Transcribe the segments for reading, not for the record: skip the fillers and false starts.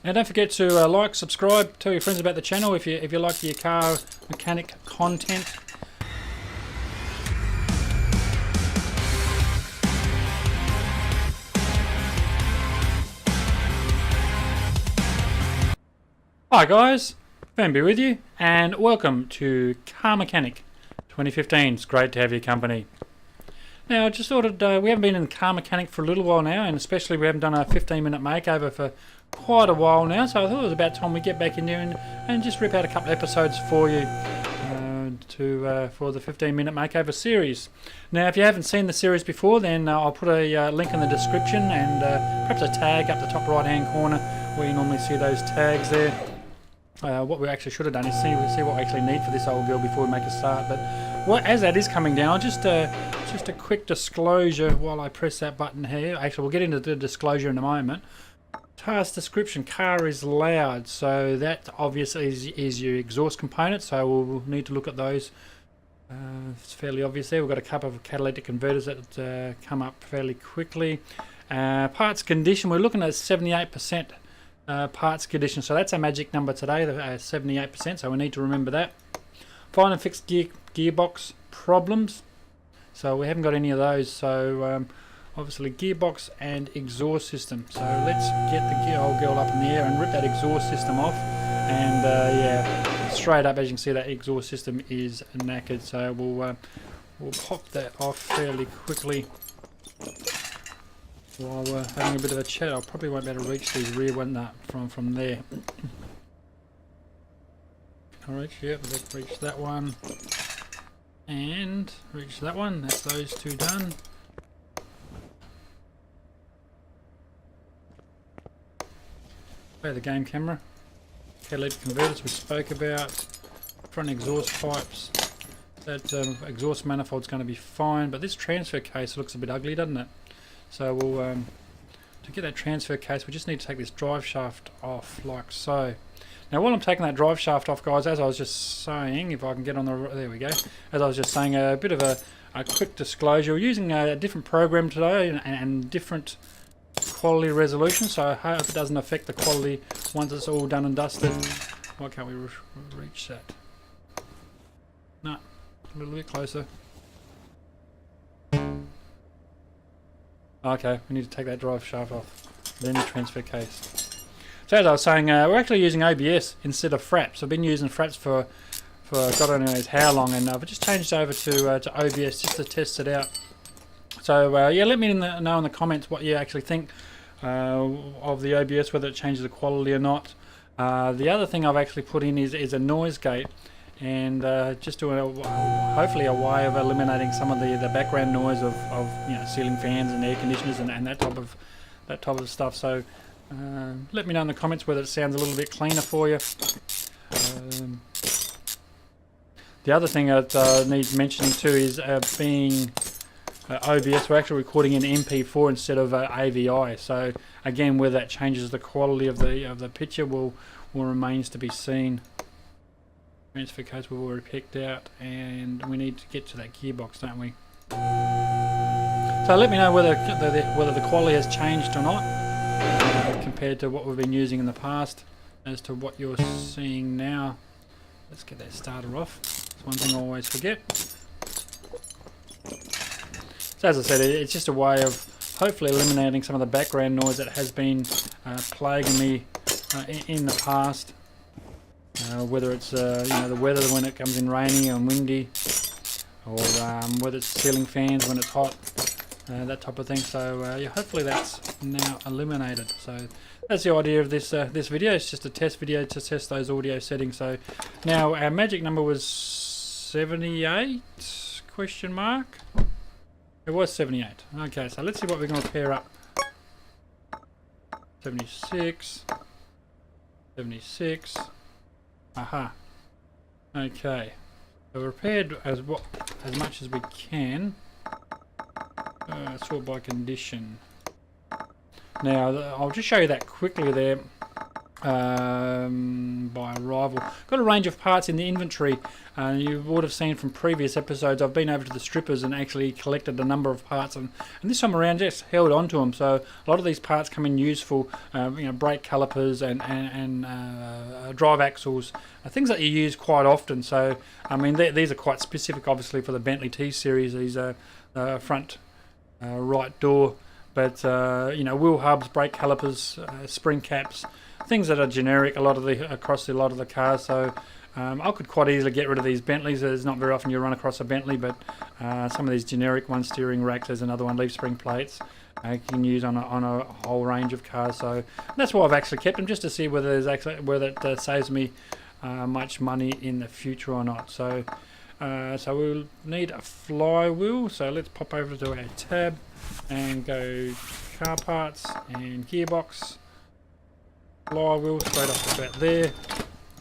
And don't forget to like, subscribe, tell your friends about the channel if you like your car mechanic content. Hi guys, Firmbie with you, and welcome to Car Mechanic 2015. It's great to have your company. Now, I just thought we haven't been in Car Mechanic for a little while now, and especially we haven't done a 15-minute makeover for quite a while now, so I thought it was about time we get back in there and just rip out a couple of episodes for you for the 15-minute makeover series. Now, if you haven't seen the series before, then I'll put a link in the description and perhaps a tag up the top right-hand corner where you normally see those tags there. What we actually should have done is see what we actually need for this old girl before we make a start. But as that is coming down, just a quick disclosure while I press that button here. Actually, we'll get into the disclosure in a moment. Task description: car is loud, so that obviously is your exhaust component. So we'll need to look at those. It's fairly obvious there. We've got a couple of catalytic converters that come up fairly quickly. Parts condition: we're looking at 78%. Parts condition, so that's our magic number today, 78%, so we need to remember that. Find and fix gearbox problems, so we haven't got any of those, so obviously gearbox and exhaust system. So let's get the old girl up in the air and rip that exhaust system off, and yeah, straight up, as you can see, that exhaust system is knackered, so we'll pop that off fairly quickly. While we're having a bit of a chat, I probably won't be able to reach these rear ones from there. Can I reach? Yep, let's reach that one. And reach that one. That's those two done. Play the game camera. Catalytic converters we spoke about. Front exhaust pipes. That exhaust manifold's going to be fine, but this transfer case looks a bit ugly, doesn't it? So we'll, to get that transfer case, we just need to take this drive shaft off, like so. Now while I'm taking that drive shaft off, guys, as I was just saying, if I can get on the, there we go, as I was just saying, a bit of a quick disclosure. We're using a different program today and different quality resolution, so I hope it doesn't affect the quality once it's all done and dusted. Why can't we reach that? No, a little bit closer. Okay, we need to take that drive shaft off, then the transfer case. So as I was saying, we're actually using OBS instead of fraps. I've been using fraps for God only knows how long, and I've just changed over to OBS just to test it out. So yeah, let me know in the comments what you actually think of the OBS, whether it changes the quality or not. The other thing I've actually put in is a noise gate, and just to hopefully a way of eliminating some of the background noise of ceiling fans and air conditioners and that type of stuff. So let me know in the comments whether it sounds a little bit cleaner for you. The other thing that needs mentioning too is being OBS, we're actually recording in MP4 instead of AVI. So again, whether that changes the quality of the picture will remains to be seen. Transfer case we've already picked out, and we need to get to that gearbox, don't we? So let me know whether the quality has changed or not compared to what we've been using in the past as to what you're seeing now. Let's get that starter off. It's one thing I always forget. So as I said, it's just a way of hopefully eliminating some of the background noise that has been plaguing me in the past. Whether it's the weather when it comes in rainy and windy, or whether it's ceiling fans when it's hot, that type of thing. So yeah, hopefully that's now eliminated. So that's the idea of this video. It's just a test video to test those audio settings. So now our magic number was 78 question mark. It was 78. Okay, so let's see what we're going to pair up. 76, 76. Aha. Okay. So we're paired as much as we can. Sort by condition. Now I'll just show you that quickly there. by arrival. Got a range of parts in the inventory. You would have seen from previous episodes I've been over to the strippers and actually collected a number of parts, and this time around just held on to them. So a lot of these parts come in useful, brake calipers and drive axles, things that you use quite often. So I mean these are quite specific obviously for the Bentley T series. These are front right door, but wheel hubs, brake calipers, spring caps, things that are generic across a lot of the cars. So I could quite easily get rid of these Bentleys. There's not very often you run across a Bentley, but some of these generic one steering racks, there's another one, leaf spring plates, you can use on a whole range of cars. So that's why I've actually kept them, just to see whether it saves me much money in the future or not. So we'll need a flywheel. So let's pop over to our tab and go car parts and gearbox. Flywheel straight off the bat there.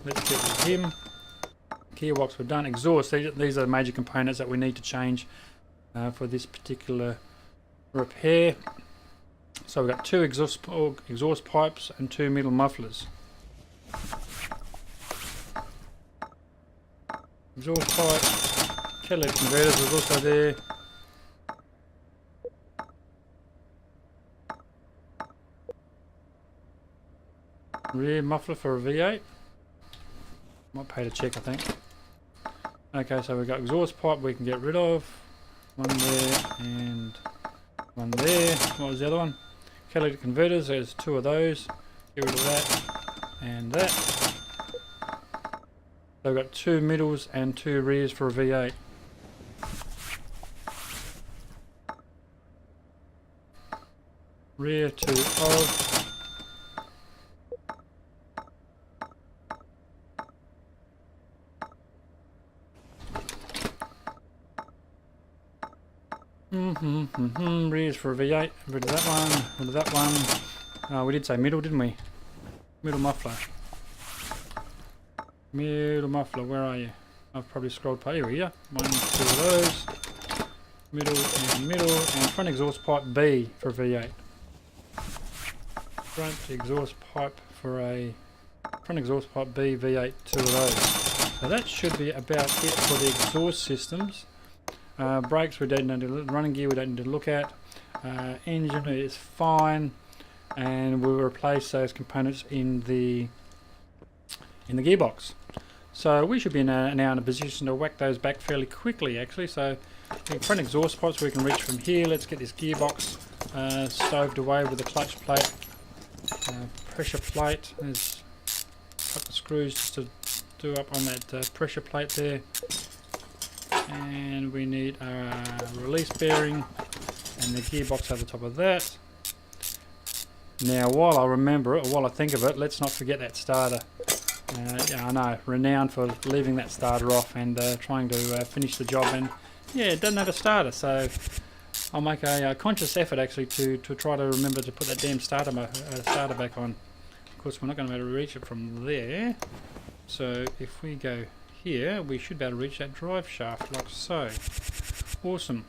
Let's get rid of him. Gearbox we're done. Exhaust, these are the major components that we need to change for this particular repair. So we've got 2 exhaust pipes and 2 middle mufflers. Exhaust pipe, catalytic converters was also there. Rear muffler for a V8. Might pay to check, I think. Okay, so we've got exhaust pipe we can get rid of. One there and one there. What was the other one? Catalytic converters, there's 2 of those. Get rid of that and that. So we've got 2 middles and 2 rears for a V8. Rear 2 of. Rears for a V8, rid of that one, rid of that one. Oh, we did say middle, didn't we? Middle muffler. Middle muffler, where are you? I've probably scrolled past. Here we are. 1, 2 of those. Middle, and front exhaust pipe B for a V8. Front exhaust pipe B, V8, 2 of those. So that should be about it for the exhaust systems. Brakes we don't need to look, running gear we don't need to look at. Engine is fine, and we'll replace those components in the gearbox. So we should be now in a position to whack those back fairly quickly actually. So the front exhaust pipes we can reach from here. Let's get this gearbox stowed away with the clutch plate, pressure plate. There's a couple of screws just to do up on that pressure plate there. And we need a release bearing and the gearbox over the top of that. Now while I remember it, or while I think of it, let's not forget that starter. Yeah, I know, renowned for leaving that starter off and trying to finish the job, and yeah, it doesn't have a starter, so I'll make a conscious effort actually to try to remember to put that damn starter back on. Of course we're not going to be able to reach it from there, so if we go here we should be able to reach that drive shaft like so. Awesome.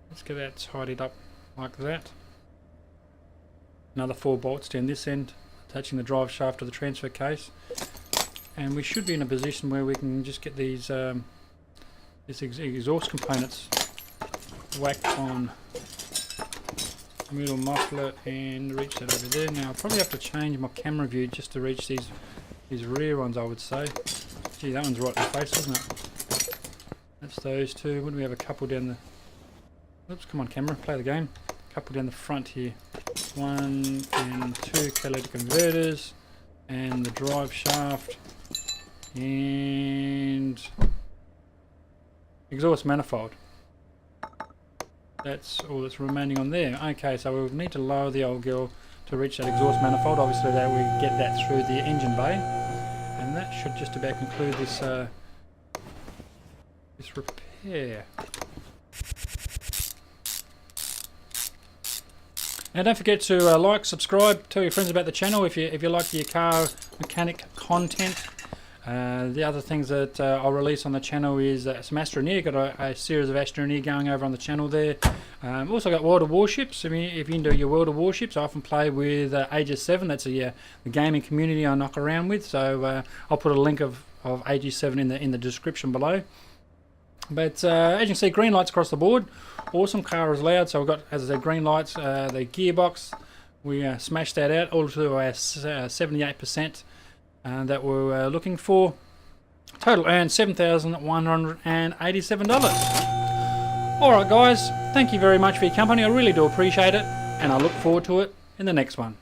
Let's get that tidied up like that. Another 4 bolts down this end attaching the drive shaft to the transfer case, and we should be in a position where we can just get these exhaust components whacked on middle muffler and reach that over there. Now I'll probably have to change my camera view just to reach these rear ones, I would say. Gee, that one's right in the face, isn't it? That's those 2. Wouldn't we have a couple down the... Oops, come on camera, play the game. A couple down the front here. 1 and 2 catalytic converters, and the drive shaft, and exhaust manifold. That's all that's remaining on there. Okay, so we'll need to lower the old girl to reach that exhaust manifold. Obviously that we get that through the engine bay. And that should just about conclude this this repair. Now don't forget to like, subscribe, tell your friends about the channel if you like your car mechanic content. The other things that I'll release on the channel is some Astroneer. Got a series of Astroneer going over on the channel there. Also got World of Warships. I mean, if you're into your World of Warships, I often play with Aegis 7. That's the gaming community I knock around with. So I'll put a link of Aegis 7 in the description below. But as you can see, green lights across the board. Awesome, car is loud. So we've got, as I said, green lights. The gearbox, we smashed that out all to our 78%. That we're looking for. Total earned $7,187. Alright guys, thank you very much for your company. I really do appreciate it, and I look forward to it in the next one.